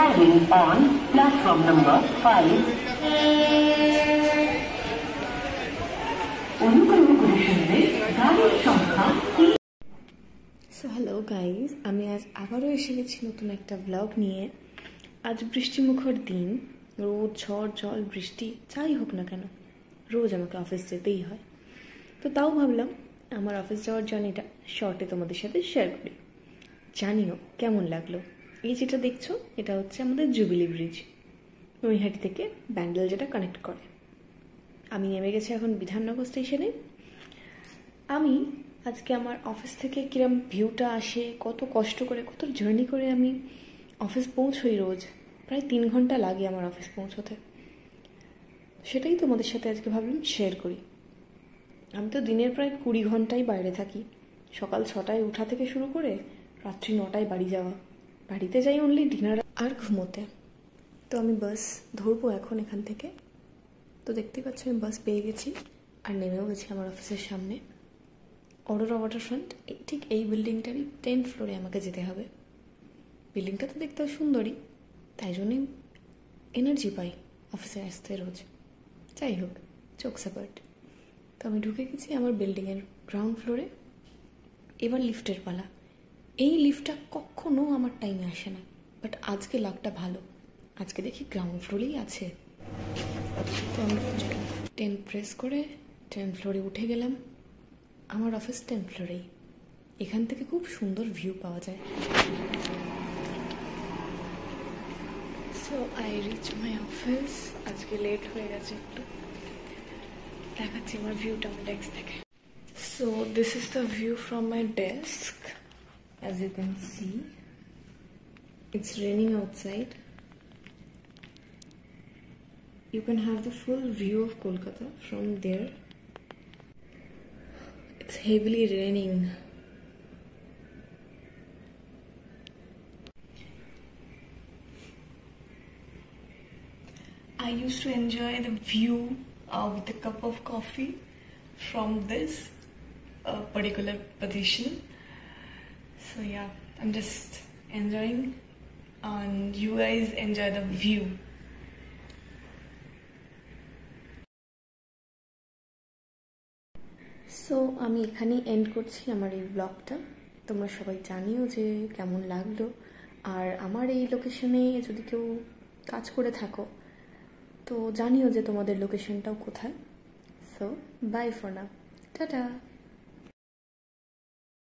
Arriving on platform number 5. So hello guys, আমি আজ আবারও এসে গেছি নতুন একটা ব্লগ নিয়ে। আজ বৃষ্টিমুখর দিন, রোদ ঝড় জল বৃষ্টি যাই হোক না কেন রোজ আমাকে অফিস যেতেই হয়। তো তাও ভাবলাম আমার অফিস যাওয়ার জার্নিটা শর্টে তোমাদের সাথে শেয়ার করি। জানিও কেমন লাগলো। এই যেটা দেখছো এটা হচ্ছে আমাদের জুবিলি ব্রিজ, নৈহাটি থেকে ব্যান্ডেল যেটা কানেক্ট করে। আমি নেমে গেছি এখন বিধাননগর স্টেশনে। আমি আজকে আমার অফিস থেকে কিরম ভিউটা আসে, কত কষ্ট করে কত জার্নি করে আমি অফিস পৌঁছোই রোজ, প্রায় 3 ঘন্টা লাগে আমার অফিস পৌঁছোতে, সেটাই তোমাদের সাথে আজকে ভাবলাম শেয়ার করি। আমি তো দিনের প্রায় 20 ঘন্টাই বাইরে থাকি, সকাল 6টায় ওঠা থেকে শুরু করে রাত্রি 9টায় বাড়ি যাওয়া। বাড়িতে যাই অনলি ডিনার আর ঘুমোতে। তো আমি বাস ধরবো এখন এখান থেকে। তো দেখতে পাচ্ছ আমি বাস পেয়ে গেছি আর নেমেও গেছি আমার অফিসের সামনে। অরোরা ওয়াটারফ্রন্ট, ঠিক এই বিল্ডিংটারই 10th ফ্লোরে আমাকে যেতে হবে। বিল্ডিংটা তো দেখতে সুন্দরই, তাই জন্যই এনার্জি পাই অফিসে আসতে রোজ। যাই হোক, চোখ সাপার্ট। তো আমি ঢুকে গেছি আমার বিল্ডিংয়ের গ্রাউন্ড ফ্লোরে। এবার লিফটের পালা। এই লিফটটা কখনো আমার টাইমে আসে না, বাট আজকে লাকটা ভালো, আজকে দেখি গ্রাউন্ড ফ্লোরেই আছে। তো আমি 10 প্রেস করে 10 ফ্লোরে উঠে গেলাম। আমার অফিস 10 ফ্লোরেই, এখান থেকে খুব সুন্দর ভিউ পাওয়া যায়। So I reach my office. আজকে লেট হয়ে গেছে একটু, দেখাচ্ছি আমার ভিউটা আমার ডেস্ক থেকে। So this is the view from my desk. As you can see, it's raining outside. You can have the full view of Kolkata from there. It's heavily raining. I used to enjoy the view with a cup of coffee from this particular position. So yeah, I'm just enjoying and you guys enjoy the view. So আমি এখানেই and করছি আমার এই ব্লগটা। তোমরা সবাই জানিও যে কেমন লাগলো, আর আমার এই লোকেশনে যদি কেউ কাজ করে থাকো তো জানিও যে তোমাদের লোকেশনটাও কোথায়। So bye for now, tata.